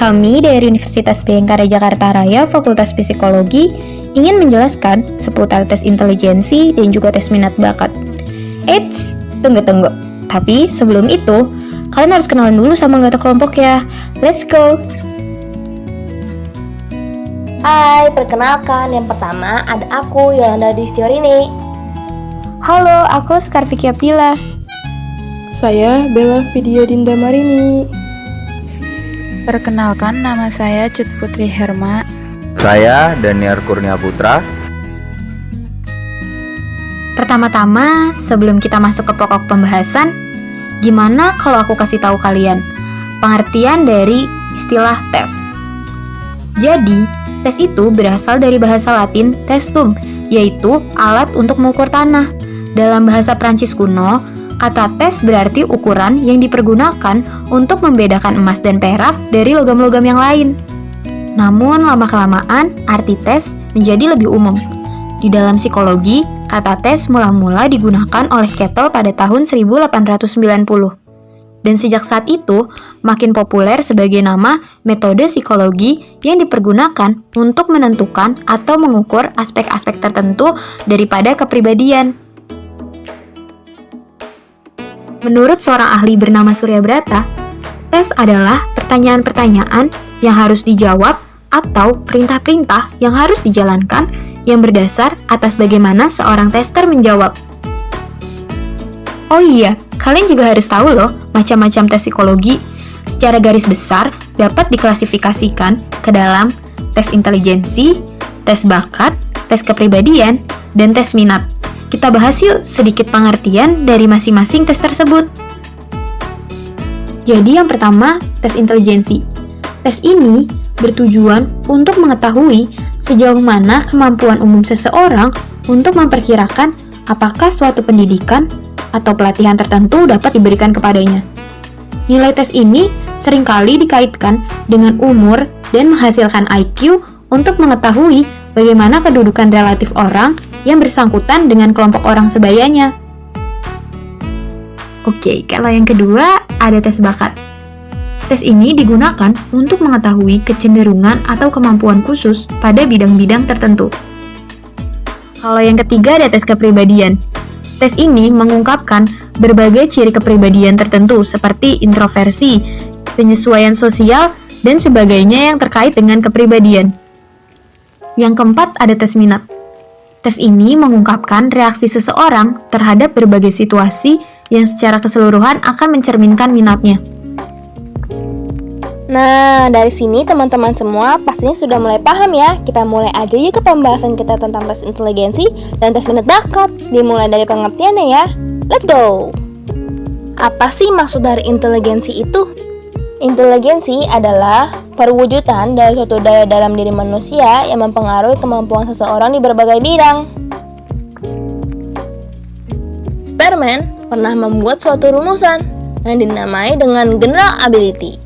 Kami dari Universitas Bhayangkara Jakarta Raya Fakultas Psikologi ingin menjelaskan seputar tes intelijensi dan juga tes minat bakat. Eits, tunggu. Tapi sebelum itu, kalian harus kenalan dulu sama anggota kelompok ya. Let's go! Hai, perkenalkan, yang pertama ada aku, Yolanda Distiorini. Halo, aku Skarviki Abdillah. Saya Bella Vidya Dinda Marini. Perkenalkan, nama saya Cut Putri Herma. Saya Daniar Kurnia Putra. Pertama-tama, sebelum kita masuk ke pokok pembahasan, gimana kalau aku kasih tahu kalian pengertian dari istilah tes? Jadi, tes itu berasal dari bahasa Latin testum, yaitu alat untuk mengukur tanah. Dalam bahasa Prancis kuno, kata tes berarti ukuran yang dipergunakan untuk membedakan emas dan perak dari logam-logam yang lain. Namun, lama-kelamaan, arti tes menjadi lebih umum. Di dalam psikologi, kata tes mula-mula digunakan oleh Kettle pada tahun 1890. Dan sejak saat itu, makin populer sebagai nama metode psikologi yang dipergunakan untuk menentukan atau mengukur aspek-aspek tertentu daripada kepribadian. Menurut seorang ahli bernama Surya Brata, tes adalah pertanyaan-pertanyaan yang harus dijawab atau perintah-perintah yang harus dijalankan yang berdasar atas bagaimana seorang tester menjawab. Oh iya, kalian juga harus tahu loh macam-macam tes psikologi. Secara garis besar dapat diklasifikasikan ke dalam tes intelijensi, tes bakat, tes kepribadian, dan tes minat. Kita bahas yuk sedikit pengertian dari masing-masing tes tersebut. Jadi yang pertama, tes intelijensi. Tes ini bertujuan untuk mengetahui sejauh mana kemampuan umum seseorang untuk memperkirakan apakah suatu pendidikan atau pelatihan tertentu dapat diberikan kepadanya. Nilai tes ini seringkali dikaitkan dengan umur dan menghasilkan IQ untuk mengetahui bagaimana kedudukan relatif orang yang bersangkutan dengan kelompok orang sebayanya. Oke, kalau yang kedua ada tes bakat. Tes ini digunakan untuk mengetahui kecenderungan atau kemampuan khusus pada bidang-bidang tertentu. Kalau yang ketiga ada tes kepribadian. Tes ini mengungkapkan berbagai ciri kepribadian tertentu seperti introversi, penyesuaian sosial, dan sebagainya yang terkait dengan kepribadian. Yang keempat ada tes minat. Tes ini mengungkapkan reaksi seseorang terhadap berbagai situasi yang secara keseluruhan akan mencerminkan minatnya. Nah, dari sini teman-teman semua pastinya sudah mulai paham ya. Kita mulai aja yuk ke pembahasan kita tentang tes intelijensi dan tes minat bakat. Dimulai dari pengertiannya ya. Let's go! Apa sih maksud dari intelijensi itu? Intelijensi adalah perwujudan dari suatu daya dalam diri manusia yang mempengaruhi kemampuan seseorang di berbagai bidang. Spearman pernah membuat suatu rumusan yang dinamai dengan general ability,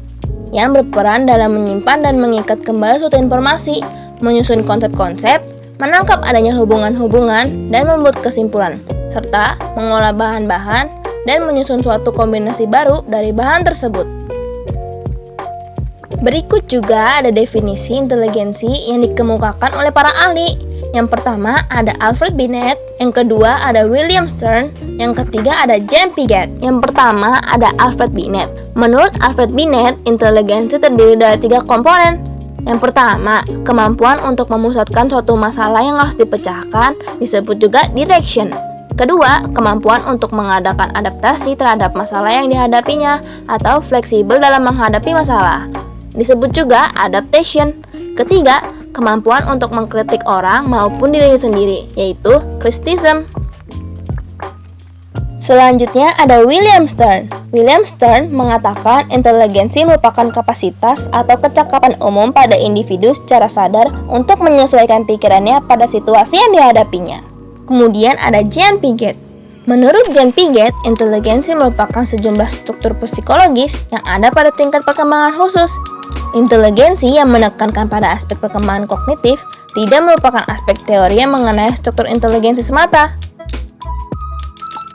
yang berperan dalam menyimpan dan mengikat kembali suatu informasi, menyusun konsep-konsep, menangkap adanya hubungan-hubungan, dan membuat kesimpulan, serta mengolah bahan-bahan dan menyusun suatu kombinasi baru dari bahan tersebut. Berikut juga ada definisi intelijensi yang dikemukakan oleh para ahli. Yang pertama ada Alfred Binet, yang kedua ada William Stern, yang ketiga ada James Piaget. Yang pertama ada Alfred Binet. Menurut Alfred Binet, intelijensi terdiri dari 3 komponen. Yang pertama, kemampuan untuk memusatkan suatu masalah yang harus dipecahkan, disebut juga direction. Kedua, kemampuan untuk mengadakan adaptasi terhadap masalah yang dihadapinya, atau fleksibel dalam menghadapi masalah, disebut juga adaptation. Ketiga, kemampuan untuk mengkritik orang maupun dirinya sendiri, yaitu criticism. Selanjutnya ada William Stern. William Stern mengatakan intelijensi merupakan kapasitas atau kecakapan umum pada individu secara sadar untuk menyesuaikan pikirannya pada situasi yang dihadapinya. Kemudian ada James Piaget. Menurut James Piaget, intelijensi merupakan sejumlah struktur psikologis yang ada pada tingkat perkembangan khusus. Intelijensi yang menekankan pada aspek perkembangan kognitif tidak merupakan aspek teori yang mengenai struktur intelijensi semata.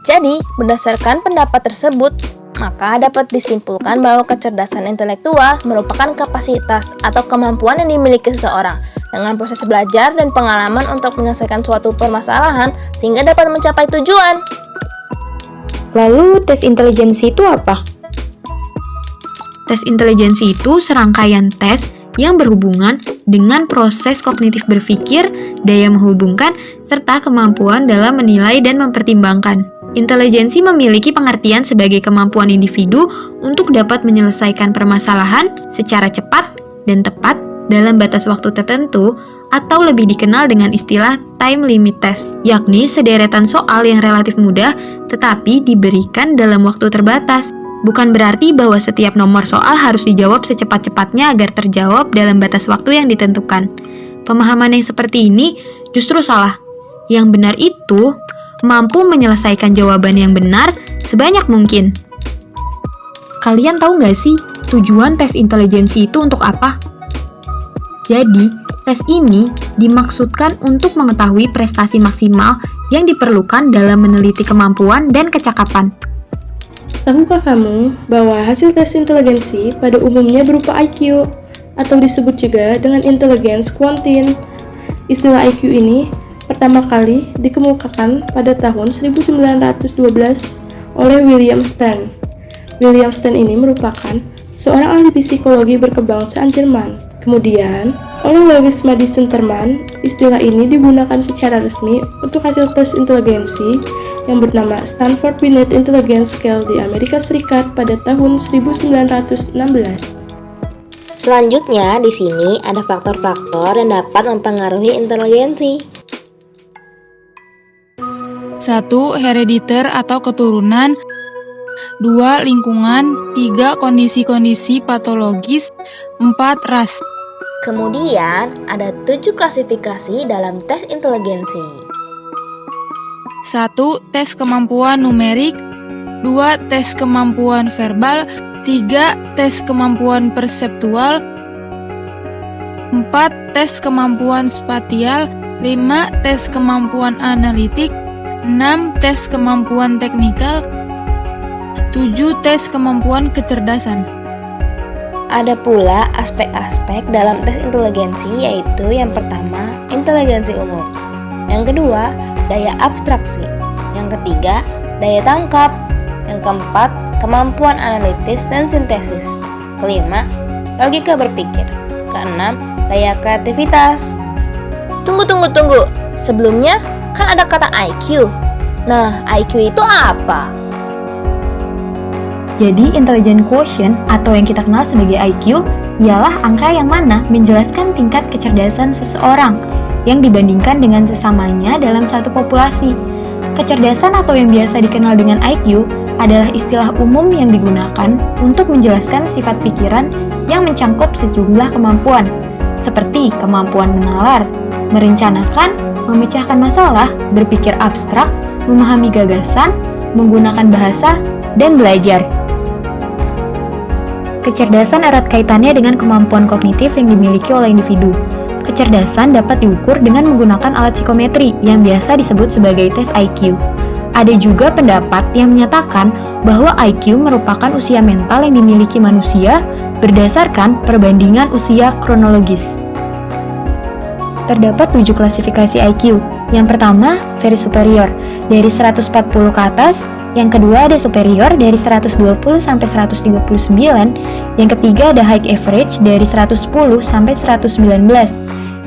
Jadi, berdasarkan pendapat tersebut, Maka dapat disimpulkan bahwa kecerdasan intelektual merupakan kapasitas atau kemampuan yang dimiliki seseorang dengan proses belajar dan pengalaman untuk menyelesaikan suatu permasalahan sehingga dapat mencapai tujuan. Lalu tes intelijensi itu apa? Tes intelijensi itu serangkaian tes yang berhubungan dengan proses kognitif berpikir, daya menghubungkan, serta kemampuan dalam menilai dan mempertimbangkan. Intelijensi memiliki pengertian sebagai kemampuan individu untuk dapat menyelesaikan permasalahan secara cepat dan tepat dalam batas waktu tertentu, atau lebih dikenal dengan istilah time limit test, yakni sederetan soal yang relatif mudah tetapi diberikan dalam waktu terbatas. Bukan berarti bahwa setiap nomor soal harus dijawab secepat-cepatnya agar terjawab dalam batas waktu yang ditentukan. Pemahaman yang seperti ini justru salah. Yang benar itu mampu menyelesaikan jawaban yang benar sebanyak mungkin. Kalian tahu nggak sih tujuan tes intelijensi itu untuk apa? Jadi, tes ini dimaksudkan untuk mengetahui prestasi maksimal yang diperlukan dalam meneliti kemampuan dan kecakapan. Tahukah kamu bahwa hasil tes inteligensi pada umumnya berupa IQ, atau disebut juga dengan intelligence quotient? Istilah IQ ini pertama kali dikemukakan pada tahun 1912 oleh William Stern. William Stern ini merupakan seorang ahli psikologi berkebangsaan Jerman. Kemudian, oleh Lewis Madison Terman, istilah ini digunakan secara resmi untuk hasil tes inteligensi yang bernama Stanford Binet Intelligence Scale di Amerika Serikat pada tahun 1916. Selanjutnya, di sini ada faktor-faktor yang dapat mempengaruhi inteligensi. 1. Herediter atau keturunan. 2. Lingkungan. 3. Kondisi-kondisi patologis. 4. Ras. Kemudian, ada 7 klasifikasi dalam tes inteligensi. 1. Tes kemampuan numerik. 2. Tes kemampuan verbal. 3. Tes kemampuan perseptual. 4. Tes kemampuan spatial. 5. Tes kemampuan analitik. 6. Tes kemampuan teknikal. 7. Tes kemampuan kecerdasan. Ada pula aspek-aspek dalam tes inteligensi, yaitu yang pertama, inteligensi umum. Yang kedua, daya abstraksi. Yang ketiga, daya tangkap. Yang keempat, kemampuan analitis dan sintesis. Kelima, logika berpikir. Keenam, daya kreativitas. Tunggu. Sebelumnya, kan ada kata IQ. Nah, IQ itu apa? Jadi, intelligence quotient atau yang kita kenal sebagai IQ ialah angka yang mana menjelaskan tingkat kecerdasan seseorang yang dibandingkan dengan sesamanya dalam suatu populasi. Kecerdasan atau yang biasa dikenal dengan IQ adalah istilah umum yang digunakan untuk menjelaskan sifat pikiran yang mencangkup sejumlah kemampuan, seperti kemampuan menalar, merencanakan, memecahkan masalah, berpikir abstrak, memahami gagasan, menggunakan bahasa, dan belajar. Kecerdasan erat kaitannya dengan kemampuan kognitif yang dimiliki oleh individu. Kecerdasan dapat diukur dengan menggunakan alat psikometri yang biasa disebut sebagai tes IQ. Ada juga pendapat yang menyatakan bahwa IQ merupakan usia mental yang dimiliki manusia berdasarkan perbandingan usia kronologis. Terdapat 7 klasifikasi IQ. Yang pertama, very superior, dari 140 ke atas. Yang kedua ada superior dari 120 sampai 139. Yang ketiga ada high average dari 110 sampai 119.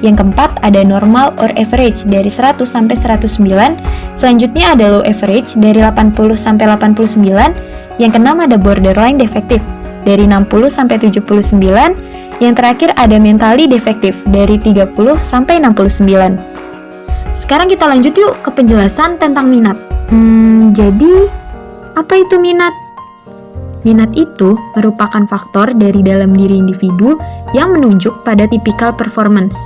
Yang keempat ada normal or average dari 100 sampai 109. Selanjutnya ada low average dari 80 sampai 89. Yang keenam ada borderline defective dari 60 sampai 79. Yang terakhir ada mentally defective dari 30 sampai 69. Sekarang kita lanjut yuk ke penjelasan tentang minat. Jadi, apa itu minat? Minat itu merupakan faktor dari dalam diri individu yang menunjuk pada tipikal performance.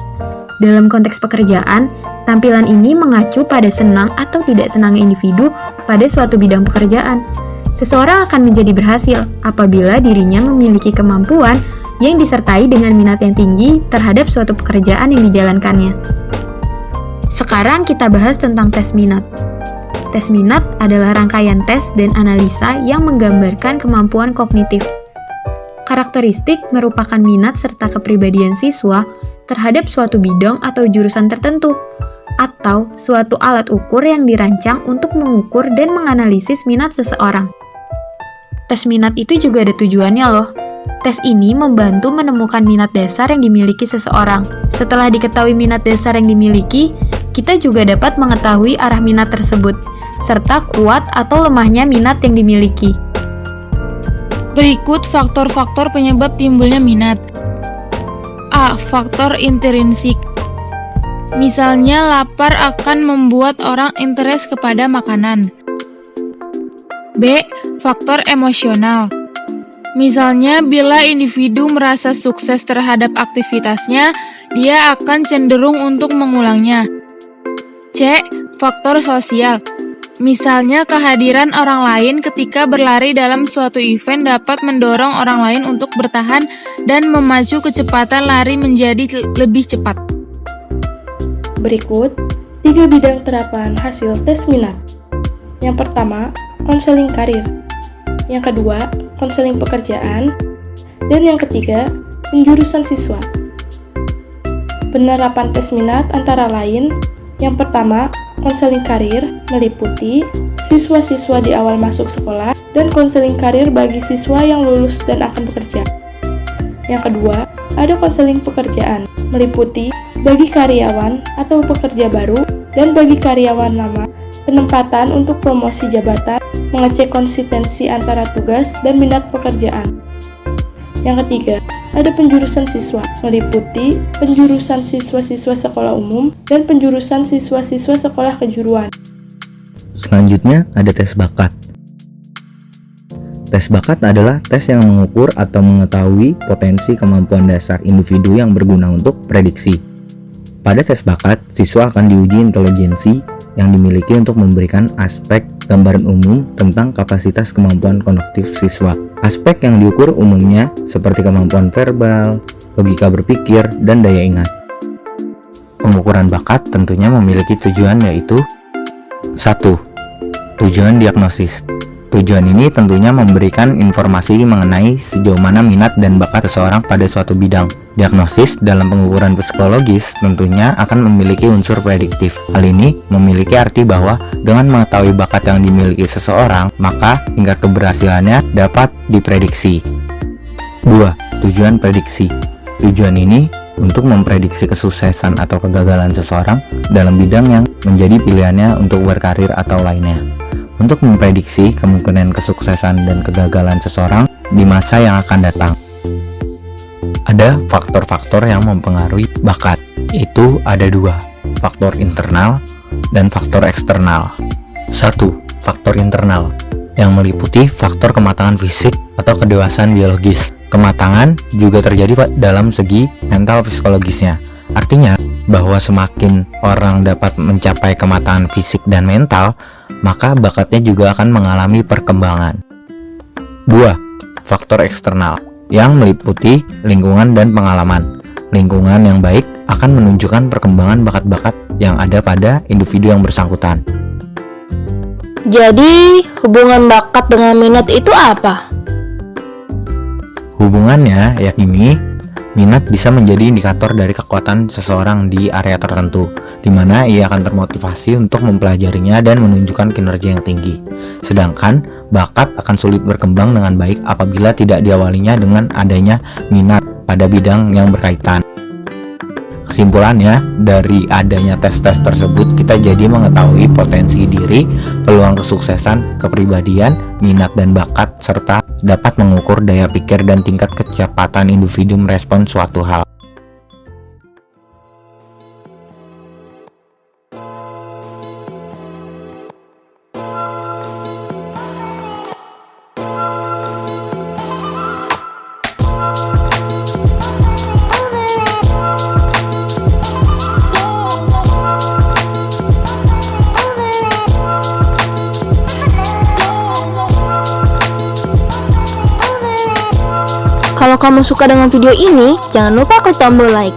Dalam konteks pekerjaan, tampilan ini mengacu pada senang atau tidak senang individu pada suatu bidang pekerjaan. Seseorang akan menjadi berhasil apabila dirinya memiliki kemampuan yang disertai dengan minat yang tinggi terhadap suatu pekerjaan yang dijalankannya. Sekarang kita bahas tentang tes minat. Tes minat adalah rangkaian tes dan analisa yang menggambarkan kemampuan kognitif. Karakteristik merupakan minat serta kepribadian siswa terhadap suatu bidang atau jurusan tertentu, atau suatu alat ukur yang dirancang untuk mengukur dan menganalisis minat seseorang. Tes minat itu juga ada tujuannya loh. Tes ini membantu menemukan minat dasar yang dimiliki seseorang. Setelah diketahui minat dasar yang dimiliki, kita juga dapat mengetahui arah minat tersebut, serta kuat atau lemahnya minat yang dimiliki. Berikut faktor-faktor penyebab timbulnya minat. A. Faktor intrinsik. Misalnya, lapar akan membuat orang interest kepada makanan. B. Faktor emosional. Misalnya, bila individu merasa sukses terhadap aktivitasnya, dia akan cenderung untuk mengulangnya. C. Faktor sosial. Misalnya, kehadiran orang lain ketika berlari dalam suatu event dapat mendorong orang lain untuk bertahan dan memacu kecepatan lari menjadi lebih cepat. Berikut 3 bidang terapan hasil tes minat. Yang pertama, konseling karir. Yang kedua, konseling pekerjaan. Dan yang ketiga, penjurusan siswa. Penerapan tes minat antara lain: yang pertama, konseling karir meliputi siswa-siswa di awal masuk sekolah dan konseling karir bagi siswa yang lulus dan akan bekerja. Yang kedua, ada konseling pekerjaan meliputi bagi karyawan atau pekerja baru dan bagi karyawan lama, penempatan untuk promosi jabatan, mengecek konsistensi antara tugas dan minat pekerjaan. Yang ketiga, ada penjurusan siswa, meliputi penjurusan siswa-siswa sekolah umum dan penjurusan siswa-siswa sekolah kejuruan. Selanjutnya ada tes bakat. Tes bakat adalah tes yang mengukur atau mengetahui potensi kemampuan dasar individu yang berguna untuk prediksi. Pada tes bakat, siswa akan diuji intelijensi yang dimiliki untuk memberikan aspek gambaran umum tentang kapasitas kemampuan kognitif siswa. Aspek yang diukur umumnya seperti kemampuan verbal, logika berpikir, dan daya ingat. Pengukuran bakat tentunya memiliki tujuan, yaitu 1. Tujuan diagnosis. Tujuan ini tentunya memberikan informasi mengenai sejauh mana minat dan bakat seseorang pada suatu bidang. Diagnosis dalam pengukuran psikologis tentunya akan memiliki unsur prediktif. Hal ini memiliki arti bahwa dengan mengetahui bakat yang dimiliki seseorang, maka tingkat keberhasilannya dapat diprediksi. 2. Tujuan prediksi. Tujuan ini untuk memprediksi kesuksesan atau kegagalan seseorang dalam bidang yang menjadi pilihannya untuk berkarir atau lainnya. Untuk memprediksi kemungkinan kesuksesan dan kegagalan seseorang di masa yang akan datang. Ada faktor-faktor yang mempengaruhi bakat, yaitu ada 2, faktor internal dan faktor eksternal. 1. Faktor internal, yang meliputi faktor kematangan fisik atau kedewasaan biologis. Kematangan juga terjadi dalam segi mental psikologisnya. Artinya, bahwa semakin orang dapat mencapai kematangan fisik dan mental, maka bakatnya juga akan mengalami perkembangan. 2. Faktor eksternal, yang meliputi lingkungan dan pengalaman. Lingkungan yang baik akan menunjukkan perkembangan bakat-bakat yang ada pada individu yang bersangkutan. Jadi, hubungan bakat dengan minat itu apa? Hubungannya yakni minat bisa menjadi indikator dari kekuatan seseorang di area tertentu, di mana ia akan termotivasi untuk mempelajarinya dan menunjukkan kinerja yang tinggi. Sedangkan bakat akan sulit berkembang dengan baik apabila tidak diawalinya dengan adanya minat pada bidang yang berkaitan. Kesimpulannya, dari adanya tes-tes tersebut kita jadi mengetahui potensi diri, peluang kesuksesan, kepribadian, minat dan bakat, serta dapat mengukur daya pikir dan tingkat kecepatan individu merespon suatu hal. Kalau kamu suka dengan video ini, jangan lupa klik tombol like.